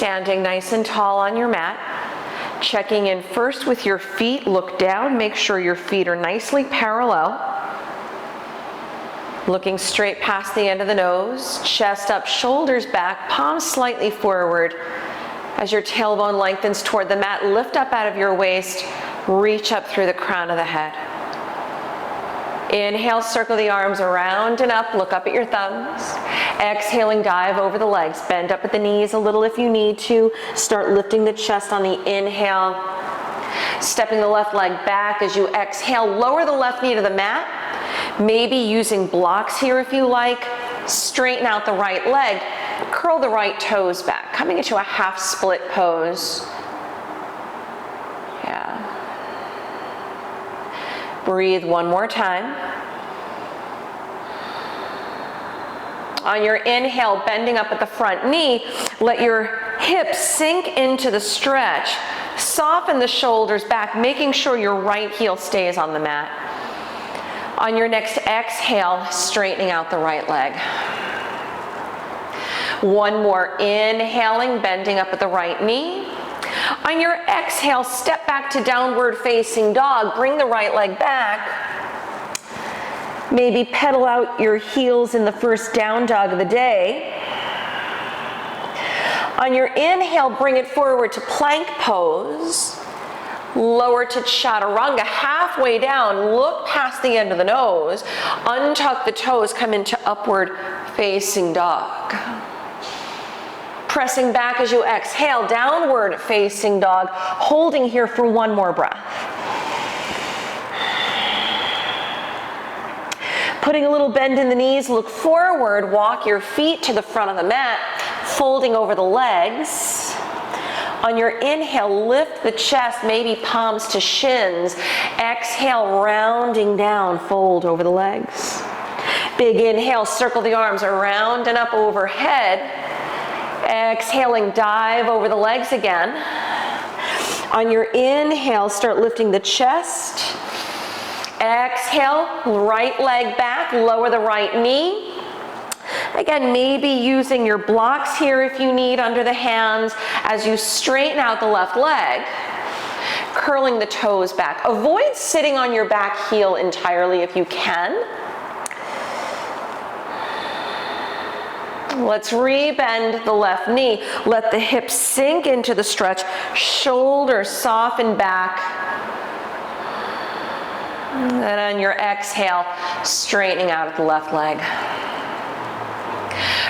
standing nice and tall on your mat. Checking in first with your feet, look down, make sure your feet are nicely parallel. Looking straight past the end of the nose, chest up, shoulders back, palms slightly forward. As your tailbone lengthens toward the mat, lift up out of your waist, reach up through the crown of the head. Inhale, circle the arms around and up, look up at your thumbs. Exhaling, dive over the legs, bend up at the knees a little if you need to. Start lifting the chest on the inhale. Stepping the left leg back as you exhale, lower the left knee to the mat. Maybe using blocks here if you like. Straighten out the right leg, curl the right toes back, coming into a half split pose. Breathe one more time. On your inhale, bending up at the front knee, let your hips sink into the stretch. Soften the shoulders back, making sure your right heel stays on the mat. On your next exhale, straightening out the right leg. One more, inhaling, bending up at the right knee. On your exhale, step back to downward facing dog. Bring the right leg back. Maybe pedal out your heels in the first down dog of the day. On your inhale, bring it forward to plank pose. Lower to chaturanga, halfway down, look past the end of the nose. Untuck the toes, come into upward facing dog. Pressing back as you exhale, downward facing dog, holding here for one more breath. Putting a little bend in the knees, look forward, walk your feet to the front of the mat, folding over the legs. On your inhale, lift the chest, maybe palms to shins. Exhale, rounding down, fold over the legs. Big inhale, circle the arms around and up overhead. Exhaling, dive over the legs again. On your inhale, start lifting the chest. Exhale, right leg back, lower the right knee. Again, maybe using your blocks here if you need under the hands as you straighten out the left leg. Curling the toes back. Avoid sitting on your back heel entirely if you can. Let's rebend the left knee. Let the hips sink into the stretch. Shoulders soften back. And on your exhale, straightening out at the left leg.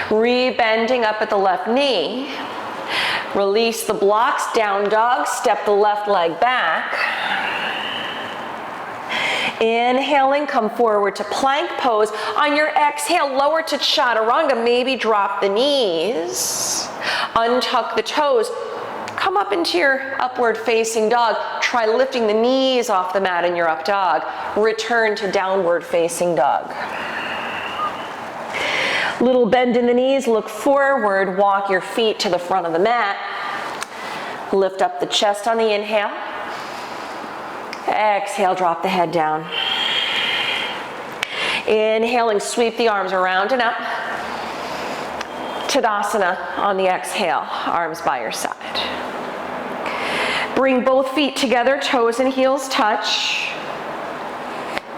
Rebending up at the left knee. Release the blocks, down dog, step the left leg back. Inhaling, come forward to plank pose. On your exhale, lower to chaturanga, maybe drop the knees. Untuck the toes. Come up into your upward facing dog. Try lifting the knees off the mat in your up dog. Return to downward facing dog. Little bend in the knees, look forward, walk your feet to the front of the mat. Lift up the chest on the inhale. Exhale, drop the head down. Inhaling, sweep the arms around and up. Tadasana on the exhale, arms by your side. Bring both feet together, toes and heels touch.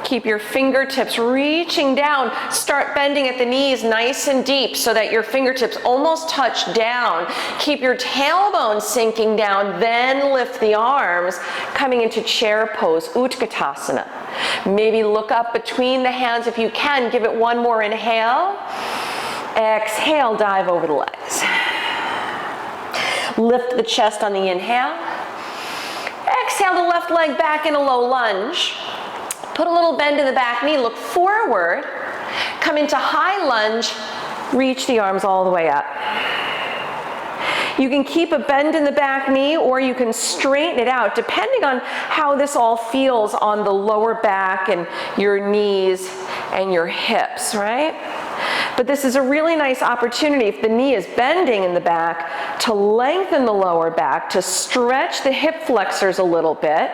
Keep your fingertips reaching down. Start bending at the knees nice and deep so that your fingertips almost touch down. Keep your tailbone sinking down, then lift the arms, coming into chair pose, Utkatasana. Maybe look up between the hands if you can. Give it one more inhale. Exhale, dive over the legs. Lift the chest on the inhale. Exhale the left leg back in a low lunge. Put a little bend in the back knee, look forward, come into high lunge, reach the arms all the way up. You can keep a bend in the back knee or you can straighten it out depending on how this all feels on the lower back and your knees and your hips, right? But this is a really nice opportunity if the knee is bending in the back to lengthen the lower back, to stretch the hip flexors a little bit.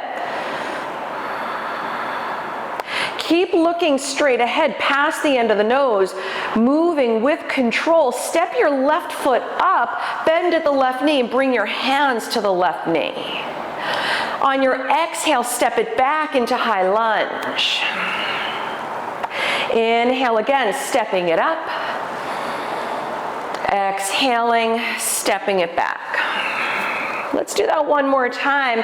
Keep looking straight ahead past the end of the nose, moving with control. Step your left foot up, bend at the left knee, and bring your hands to the left knee. On your exhale, step it back into high lunge. Inhale again, stepping it up. Exhaling, stepping it back. Let's do that one more time.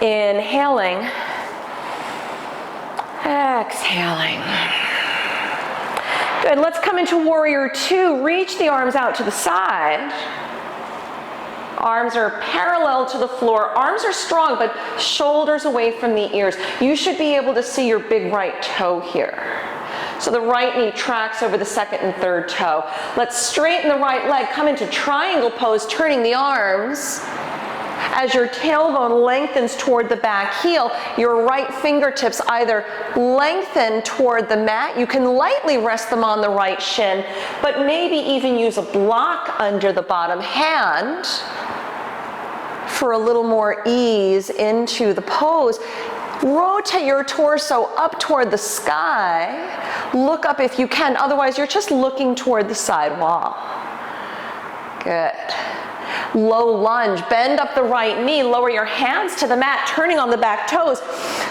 Inhaling. Exhaling. Good, let's come into warrior two. Reach the arms out to the side. Arms are parallel to the floor. Arms are strong, but shoulders away from the ears. You should be able to see your big right toe here. So the right knee tracks over the second and third toe. Let's straighten the right leg, come into triangle pose, turning the arms. As your tailbone lengthens toward the back heel, your right fingertips either lengthen toward the mat. You can lightly rest them on the right shin, but maybe even use a block under the bottom hand for a little more ease into the pose. Rotate your torso up toward the sky. Look up if you can, otherwise you're just looking toward the side wall. Good. Low lunge, bend up the right knee, lower your hands to the mat, turning on the back toes.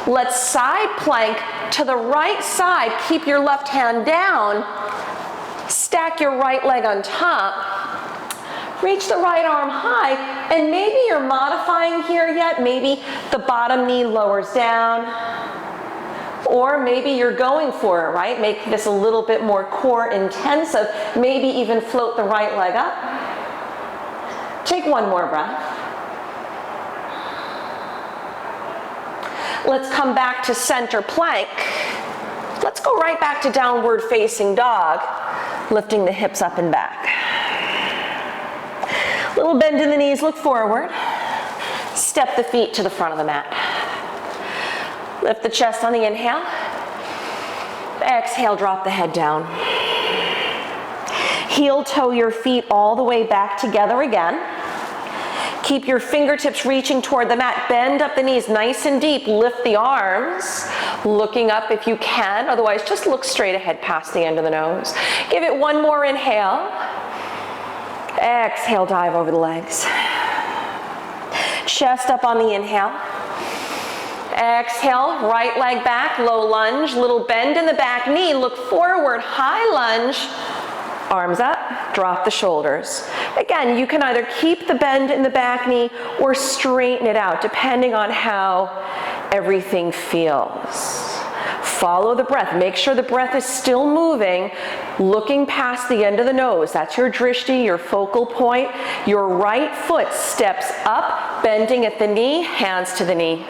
Let's side plank to the right side. Keep your left hand down. Stack your right leg on top. Reach the right arm high, and maybe you're modifying here yet. Maybe the bottom knee lowers down, or maybe you're going for it, right? Make this a little bit more core intensive. Maybe even float the right leg up. Take one more breath. Let's come back to center plank. Let's go right back to downward facing dog, lifting the hips up and back. Little bend in the knees, look forward. Step the feet to the front of the mat. Lift the chest on the inhale. Exhale, drop the head down. Heel toe your feet all the way back together again. Keep your fingertips reaching toward the mat. Bend up the knees nice and deep. Lift the arms, looking up if you can. Otherwise, just look straight ahead past the end of the nose. Give it one more inhale. Exhale, dive over the legs. Chest up on the inhale. Exhale, right leg back, low lunge, little bend in the back knee. Look forward, high lunge. Arms up, drop the shoulders. Again, you can either keep the bend in the back knee or straighten it out, depending on how everything feels. Follow the breath. Make sure the breath is still moving, looking past the end of the nose. That's your drishti, your focal point. Your right foot steps up, bending at the knee, hands to the knee.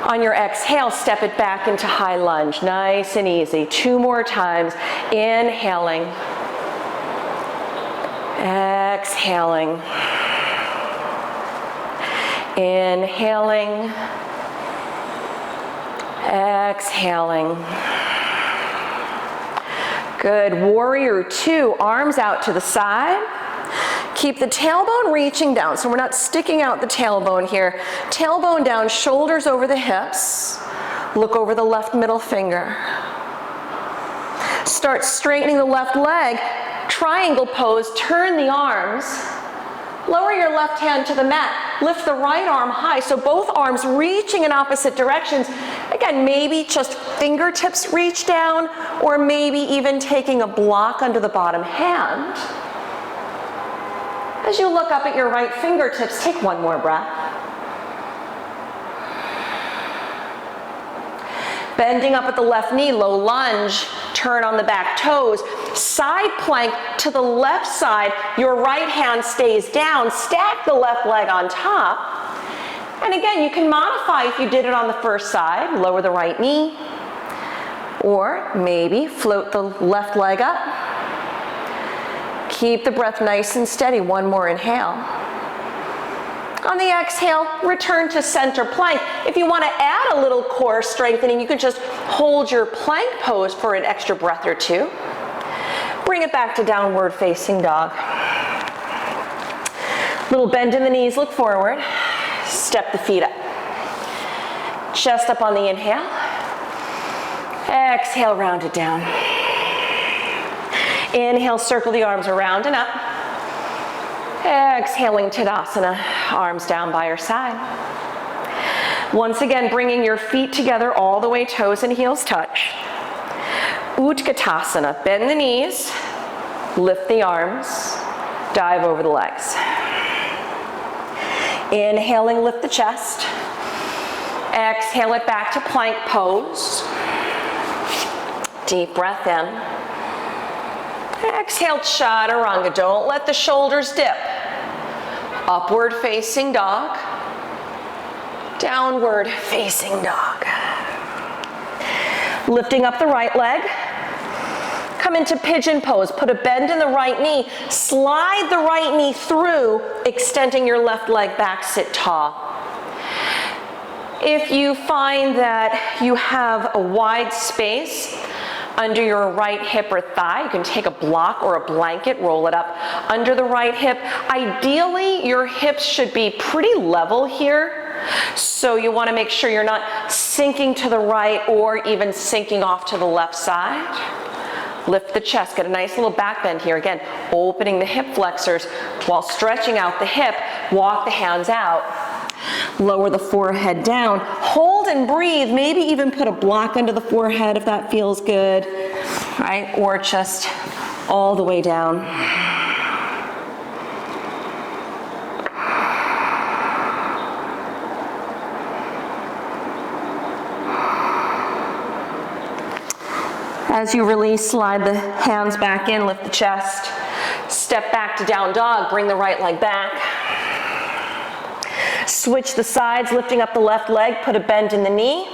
On your exhale, step it back into high lunge. Nice and easy. 2 more times. Inhaling. Exhaling. Inhaling. Exhaling. Good. Warrior 2, arms out to the side. Keep the tailbone reaching down, so we're not sticking out the tailbone here. Tailbone down, shoulders over the hips. Look over the left middle finger. Start straightening the left leg. Triangle pose, turn the arms. Lower your left hand to the mat. Lift the right arm high, so both arms reaching in opposite directions. Again, maybe just fingertips reach down, or maybe even taking a block under the bottom hand. As you look up at your right fingertips, take one more breath. Bending up at the left knee, low lunge, turn on the back toes. Side plank to the left side, your right hand stays down, stack the left leg on top. And again, you can modify if you did it on the first side, lower the right knee, or maybe float the left leg up. Keep the breath nice and steady. One more inhale. On the exhale, return to center plank. If you want to add a little core strengthening, you can just hold your plank pose for an extra breath or two. Bring it back to downward facing dog. Little bend in the knees, look forward. Step the feet up. Chest up on the inhale. Exhale, round it down. Inhale, circle the arms around and up. Exhaling, Tadasana, arms down by your side. Once again, bringing your feet together all the way, toes and heels touch. Utkatasana, bend the knees, lift the arms, dive over the legs. Inhaling, lift the chest. Exhale it back to plank pose. Deep breath in. Exhale, Chaturanga. Don't let the shoulders dip. Upward facing dog. Downward facing dog. Lifting up the right leg. Come into pigeon pose. Put a bend in the right knee. Slide the right knee through, extending your left leg back, sit tall. If you find that you have a wide space under your right hip or thigh, you can take a block or a blanket, roll it up under the right hip. Ideally, your hips should be pretty level here. So you want to make sure you're not sinking to the right or even sinking off to the left side. Lift the chest, get a nice little back bend here. Again, opening the hip flexors while stretching out the hip. Walk the hands out. Lower the forehead down. Hold and breathe. Maybe even put a block under the forehead if that feels good, right? Or just all the way down. As you release, slide the hands back in, lift the chest. Step back to down dog, bring the right leg back. Switch the sides, lifting up the left leg, put a bend in the knee.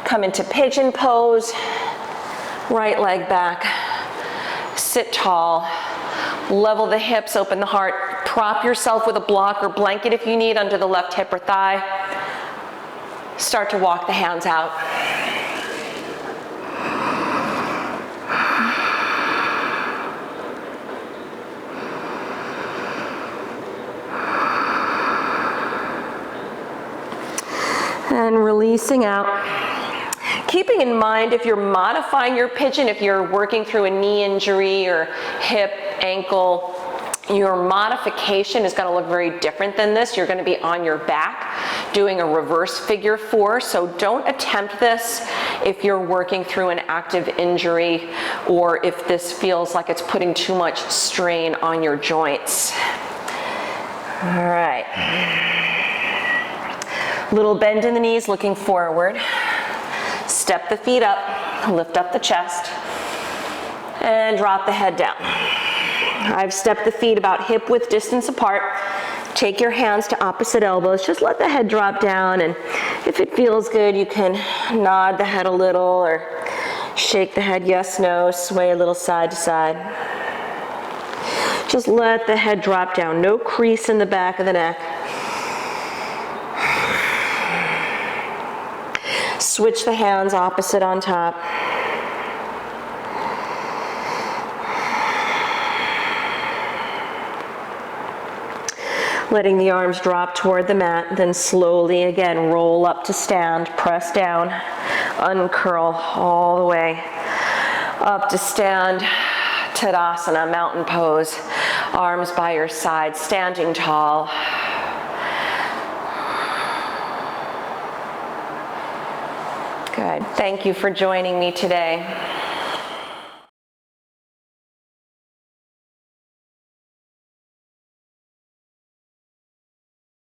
Come into pigeon pose, right leg back. Sit tall, level the hips, open the heart. Prop yourself with a block or blanket if you need under the left hip or thigh. Start to walk the hands out. And releasing out. Keeping in mind, if you're modifying your pigeon, if you're working through a knee injury or hip, ankle, your modification is going to look very different than this. You're going to be on your back doing a reverse figure 4. So don't attempt this if you're working through an active injury or if this feels like it's putting too much strain on your joints. All right. Little bend in the knees, looking forward. Step the feet up, lift up the chest, and drop the head down. I've stepped the feet about hip width distance apart. Take your hands to opposite elbows. Just let the head drop down, and if it feels good, you can nod the head a little or shake the head yes, no, sway a little side to side. Just let the head drop down. No crease in the back of the neck. Switch the hands opposite on top. Letting the arms drop toward the mat, then slowly again roll up to stand, press down, uncurl all the way up to stand. Tadasana, mountain pose, arms by your side, standing tall. Good. Thank you for joining me today.